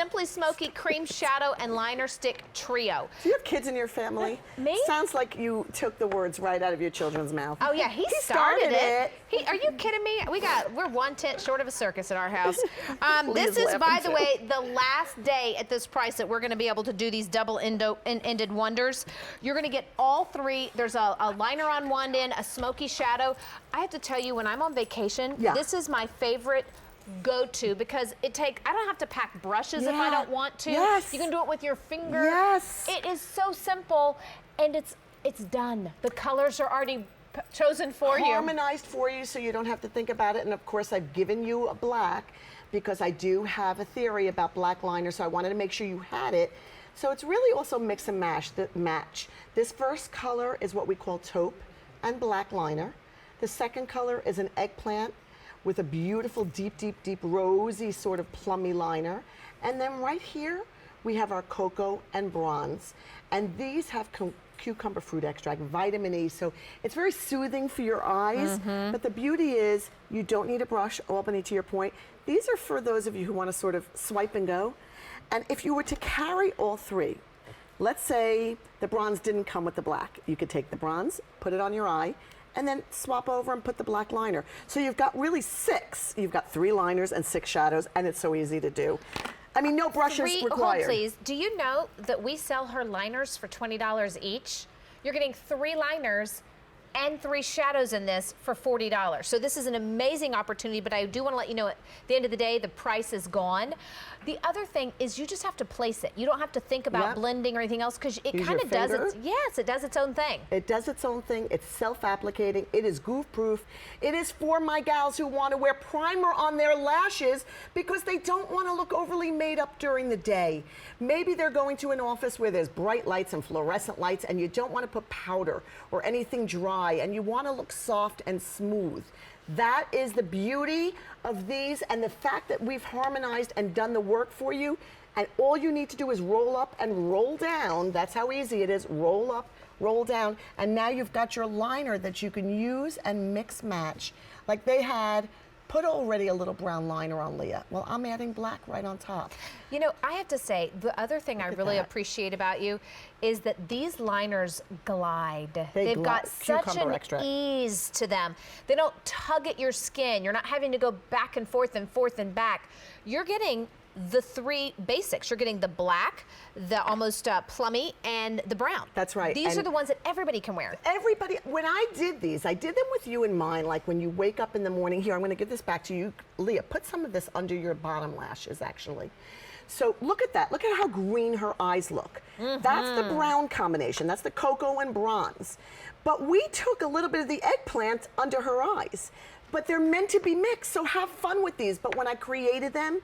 Simply Smoky Cream Shadow and Liner Stick Trio. Do you have kids in your family? Me? Sounds like you took the words right out of your children's mouth. Oh yeah, he started it. Are you kidding me? We're 1 tent short of a circus at our house. This is, by the way, the last day at this price that we're going to be able to do these double-ended wonders. You're going to get all three. There's a liner on one end, a smoky shadow. I have to tell you, when I'm on vacation, this is my favorite go-to because I don't have to pack brushes if I don't want to. Yes. You can do it with your finger. Yes. It is so simple, and it's done. The colors are already chosen for you. Harmonized for you so you don't have to think about it. And of course, I've given you a black because I do have a theory about black liner, so I wanted to make sure you had it. So it's really also mix and match. This first color is what we call taupe and black liner. The second color is an eggplant with a beautiful deep, deep, deep rosy sort of plummy liner. And then right here, we have our cocoa and bronze. And these have cucumber fruit extract, vitamin E, so it's very soothing for your eyes. But the beauty is you don't need a brush, Albany, to your point. These are for those of you who want to sort of swipe and go. And if you were to carry all three, let's say the bronze didn't come with the black. You could take the bronze, put it on your eye, and then swap over and put the black liner. So you've got really 6. You've got 3 liners and 6 shadows, and it's so easy to do. I mean, no brushes required. Hold, please. Do you know that we sell her liners for $20 each? You're getting 3 liners and 3 shadows in this for $40. So this is an amazing opportunity, but I do want to let you know at the end of the day, the price is gone. The other thing is you just have to place it. You don't have to think about blending or anything else because it kind of does it does its own thing. It does its own thing. It's self-applicating. It is goof proof. It is for my gals who want to wear primer on their lashes because they don't want to look overly made up during the day. Maybe they're going to an office where there's bright lights and fluorescent lights and you don't want to put powder or anything dry and you want to look soft and smooth. That is the beauty of these and the fact that we've harmonized and done the work for you. And all you need to do is roll up and roll down. That's how easy it is. Roll up, roll down. And now you've got your liner that you can use and mix match. Like they had put already a little brown liner on Leah. Well, I'm adding black right on top. You know, I have to say, the other thing I really appreciate about you is that these liners glide. They've got such an ease to them. They don't tug at your skin. You're not having to go back and forth and back. You're getting the 3 basics. You're getting the black, the almost plummy, and the brown. That's right. These are the ones that everybody can wear. Everybody, when I did these, I did them with you in mind, like when you wake up in the morning. Here, I'm going to give this back to you. Leah, put some of this under your bottom lashes, actually. So look at that. Look at how green her eyes look. That's the brown combination. That's the cocoa and bronze. But we took a little bit of the eggplant under her eyes. But they're meant to be mixed, so have fun with these. But when I created them,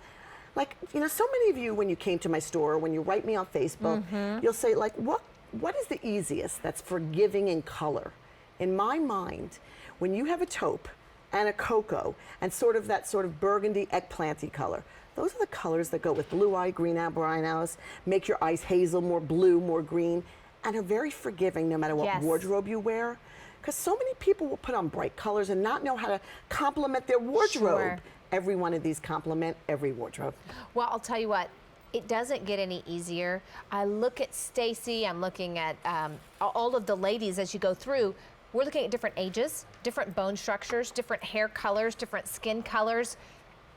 like, you know, so many of you, when you came to my store, when you write me on Facebook, you'll say, like, what is the easiest that's forgiving in color? In my mind, when you have a taupe and a cocoa and sort of that sort of burgundy eggplanty color, those are the colors that go with blue eye, green eye, brown eyes, make your eyes hazel, more blue, more green, and are very forgiving no matter what wardrobe you wear. Because so many people will put on bright colors and not know how to complement their wardrobe. Every one of these complement every wardrobe. Well, I'll tell you what, it doesn't get any easier. I look at Stacy, I'm looking at all of the ladies as you go through. We're looking at different ages, different bone structures, different hair colors, different skin colors.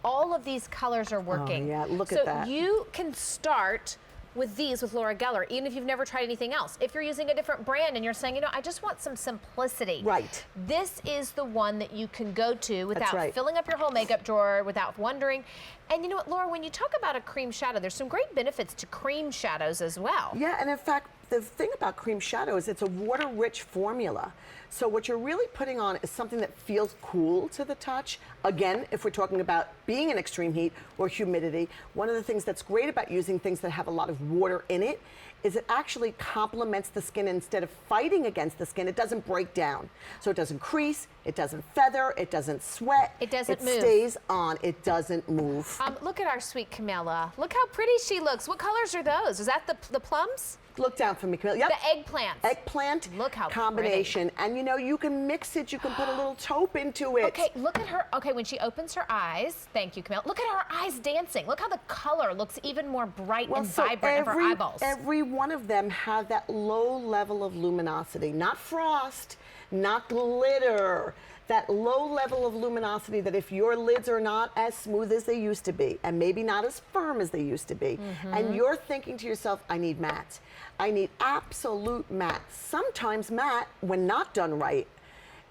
All of these colors are working. Oh, yeah, look at that. So you can start with these with Laura Geller, even if you've never tried anything else. If you're using a different brand and you're saying, you know, I just want some simplicity. Right. This is the one that you can go to without filling up your whole makeup drawer, without wondering. And you know what, Laura, when you talk about a cream shadow, there's some great benefits to cream shadows as well. Yeah, and in fact, the thing about cream shadow is it's a water-rich formula. So what you're really putting on is something that feels cool to the touch. Again, if we're talking about being in extreme heat or humidity, one of the things that's great about using things that have a lot of water in it is it actually complements the skin. Instead of fighting against the skin, it doesn't break down. So it doesn't crease, it doesn't feather, it doesn't sweat. It doesn't move. It stays on, it doesn't move. Look at our sweet Camilla. Look how pretty she looks. What colors are those? Is that the plums? Look down for me, Camille. Yep. The eggplants. Eggplant Look how combination. pretty. And you know, you can mix it. You can put a little taupe into it. Okay, look at her. Okay, when she opens her eyes, thank you, Camille. Look at her eyes dancing. Look how the color looks even more bright and vibrant of her eyeballs. Every one of them have that low level of luminosity. Not frost, not glitter. That low level of luminosity that if your lids are not as smooth as they used to be, and maybe not as firm as they used to be, and you're thinking to yourself, I need matte. I need absolute matte. Sometimes matte, when not done right,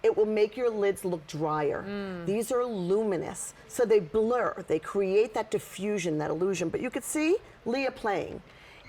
it will make your lids look drier. These are luminous, so they blur. They create that diffusion, that illusion. But you could see Leah playing.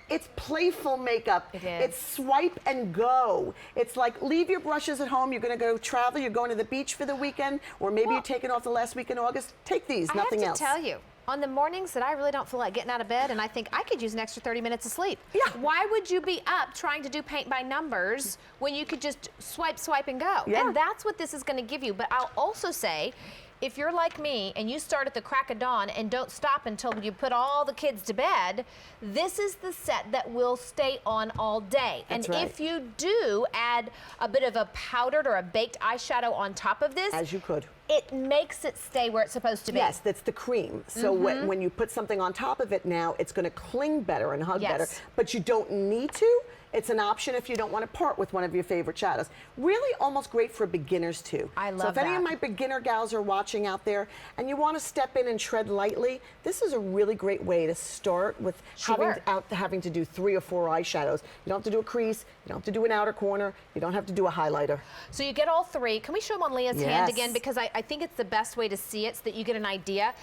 It's playful makeup. It is. It's swipe and go. It's like leave your brushes at home. You're going to go travel. You're going to the beach for the weekend, or maybe you're taking off the last week in August. Take these, nothing else. I have to tell you, on the mornings that I really don't feel like getting out of bed and I think I could use an extra 30 minutes of sleep. Yeah. Why would you be up trying to do paint by numbers when you could just swipe, swipe, and go? Yeah. And that's what this is going to give you. But I'll also say, if you're like me and you start at the crack of dawn and don't stop until you put all the kids to bed, this is the set that will stay on all day. That's and right. if you do add a bit of a powdered or a baked eyeshadow on top of this, As you could. it makes it stay where it's supposed to be. Yes, that's the cream. So when you put something on top of it now, it's going to cling better and hug better. But you don't need to. It's an option if you don't want to part with one of your favorite shadows. Really almost great for beginners too. I love So if any that. of my beginner gals are watching out there and you want to step in and tread lightly, this is a really great way to start with having to do 3 or 4 eyeshadows. You don't have to do a crease, you don't have to do an outer corner, you don't have to do a highlighter. So you get all 3. Can we show them on Leah's hand Yes. again? Because I think it's the best way to see it so that you get an idea.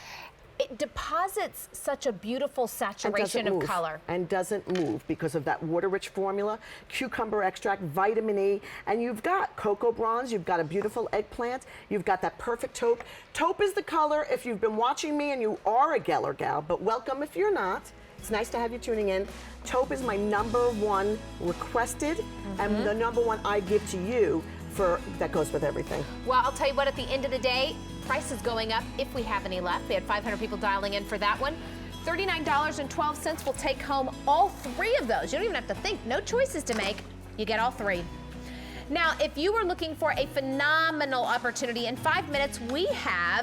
It deposits such a beautiful saturation of color. And doesn't move because of that water-rich formula, cucumber extract, vitamin E, and you've got cocoa bronze, you've got a beautiful eggplant, you've got that perfect taupe. Taupe is the color if you've been watching me and you are a Geller gal, but welcome if you're not. It's nice to have you tuning in. Taupe is my #1 requested and the #1 I give to you that goes with everything. Well, I'll tell you what, at the end of the day, price is going up if we have any left. We had 500 people dialing in for that one. $39.12 will take home all 3 of those. You don't even have to think. No choices to make. You get all 3. Now, if you were looking for a phenomenal opportunity, in 5 minutes, we have